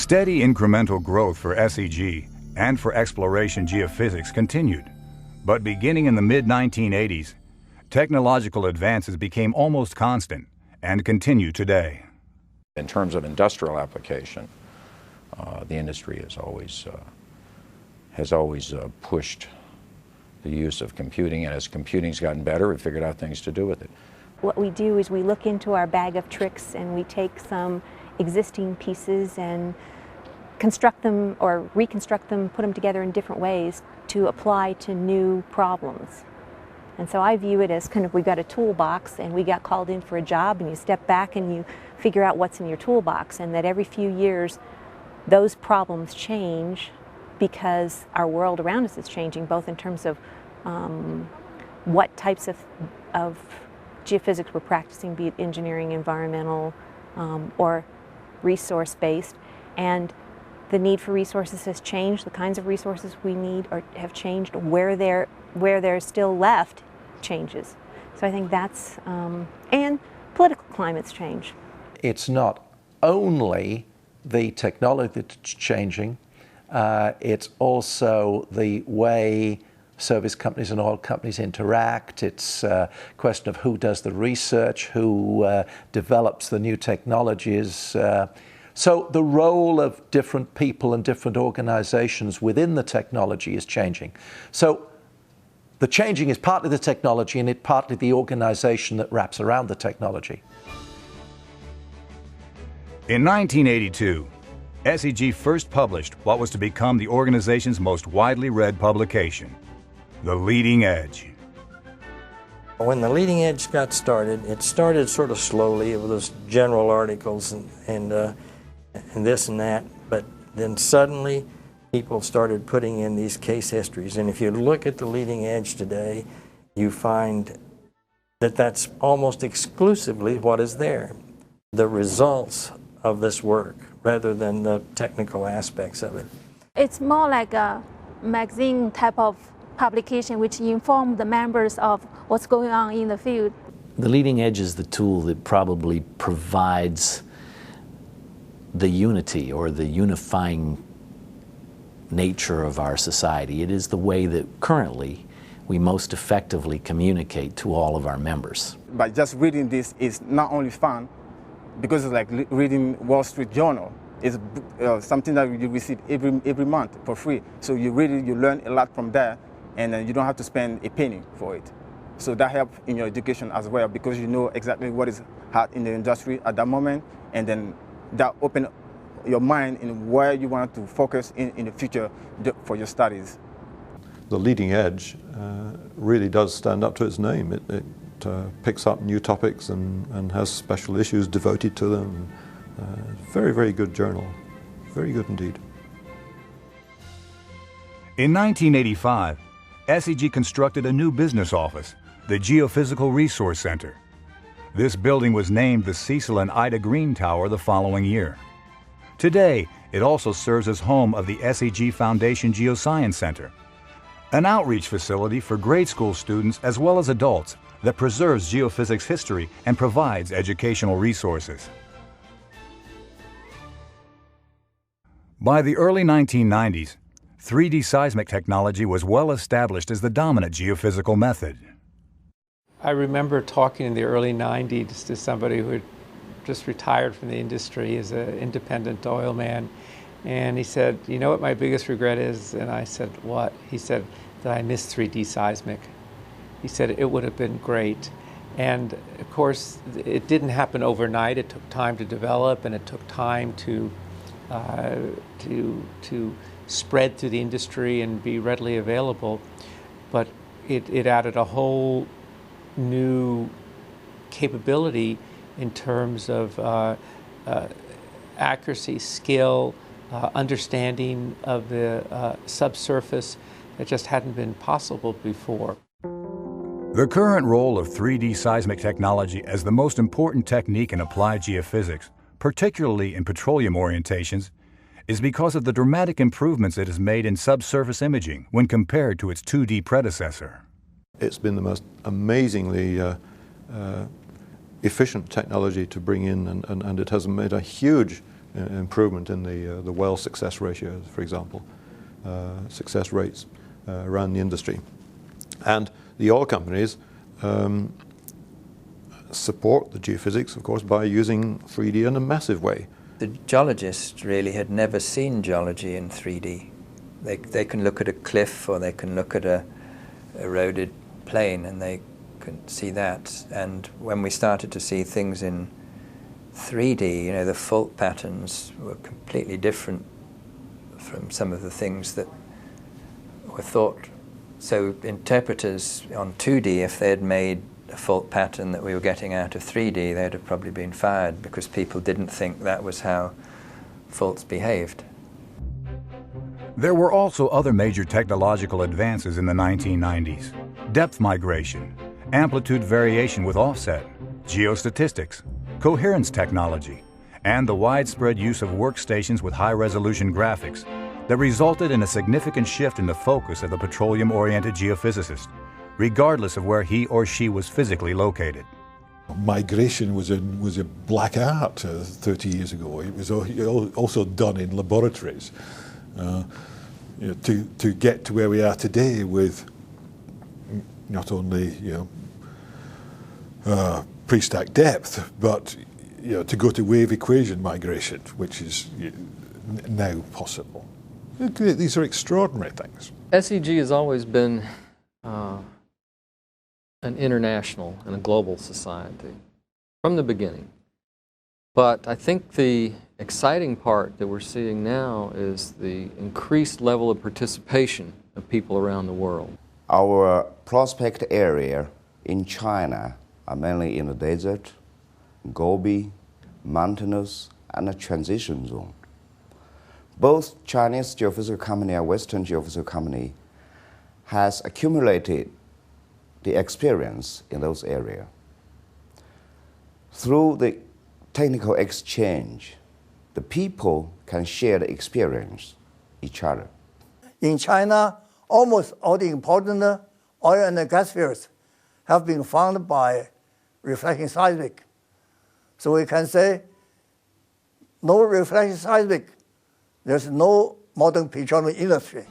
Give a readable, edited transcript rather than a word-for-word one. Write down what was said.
Steady incremental growth for SEG and for exploration geophysics continued, but beginning in the mid-1980s, technological advances became almost constant and continue today. In terms of industrial application, the industry has always pushed the use of computing, and as computing's gotten better, we've figured out things to do with it. What we do is we look into our bag of tricks and we take some existing pieces and construct them or reconstruct them, put them together in different ways to apply to new problems. And so I view it as kind of, we've got a toolbox and we got called in for a job, and you step back and you figure out what's in your toolbox, and that every few years those problems change because our world around us is changing, both in terms of what types of geophysics we're practicing, be it engineering, environmental, or resource-based, and the need for resources has changed. The kinds of resources we need have changed. Where they're still left changes. So I think that's, and political climates change. It's not only the technology that's changing, it's also the way service companies and oil companies interact. It's a question of who does the research, who develops the new technologies. So the role of different people and different organizations within the technology is changing. So the changing is partly the technology and partly the organization that wraps around the technology. In 1982, SEG first published what was to become the organization's most widely read publication, The Leading Edge. When The Leading Edge got started, it started sort of slowly with those general articles and this and that, but then suddenly people started putting in these case histories. And if you look at The Leading Edge today, you find that that's almost exclusively what is there, the results of this work, rather than the technical aspects of it. It's more like a magazine type of publication which informs the members of what's going on in the field. The Leading Edge is the tool that probably provides the unity or the unifying nature of our society. It is the way that currently we most effectively communicate to all of our members. But just reading this is not only fun, because it's like reading Wall Street Journal. It's something that you receive every month for free. So you read it, you learn a lot from there, and you don't have to spend a penny for it. So that helps in your education as well, because you know exactly what is hot in the industry at that moment, and then that opens your mind in where you want to focus in the future for your studies. The Leading Edge really does stand up to its name. It picks up new topics and has special issues devoted to them. Very, very good journal. Very good indeed. In 1985, SEG constructed a new business office, the Geophysical Resource Center. This building was named the Cecil and Ida Green Tower the following year. Today, it also serves as home of the SEG Foundation Geoscience Center, an outreach facility for grade school students as well as adults that preserves geophysics history and provides educational resources. By the early 1990s, 3D seismic technology was well established as the dominant geophysical method. I remember talking in the early 90s to somebody who had just retired from the industry as an independent oil man, and he said, "You know what my biggest regret is?" And I said, "What?" He said, "That I missed 3D seismic." He said it would have been great. And of course, it didn't happen overnight. It took time to develop, and it took time to spread through the industry and be readily available. But it added a whole new capability in terms of accuracy, skill, understanding of the subsurface that just hadn't been possible before. The current role of 3D seismic technology as the most important technique in applied geophysics, particularly in petroleum orientations, is because of the dramatic improvements it has made in subsurface imaging when compared to its 2D predecessor. It's been the most amazingly efficient technology to bring in, and it has made a huge improvement in the well success ratios, for example, success rates around the industry. And the oil companies support the geophysics, of course, by using 3D in a massive way. The geologists really had never seen geology in 3D. They can look at a cliff or they can look at a eroded plain and they can see that. And when we started to see things in 3D, you know, the fault patterns were completely different from some of the things that were thought. So interpreters on 2D, if they had made a fault pattern that we were getting out of 3D, they'd have probably been fired because people didn't think that was how faults behaved. There were also other major technological advances in the 1990s. Depth migration, amplitude variation with offset, geostatistics, coherence technology, and the widespread use of workstations with high-resolution graphics that resulted in a significant shift in the focus of the petroleum-oriented geophysicist, regardless of where he or she was physically located. Migration was a black art 30 years ago. It was also done in laboratories. To get to where we are today with not only pre-stack depth, but to go to wave equation migration, which is now possible. These are extraordinary things. SEG has always been an international and a global society from the beginning. But I think the exciting part that we're seeing now is the increased level of participation of people around the world. Our prospect area in China are mainly in the desert, Gobi, mountainous, and a transition zone. Both Chinese geophysical company and Western geophysical company has accumulated the experience in those areas. Through the technical exchange, the people can share the experience each other. In China, almost all the important oil and gas fields have been found by reflecting seismic. So we can say, no reflecting seismic, there's no modern petroleum industry.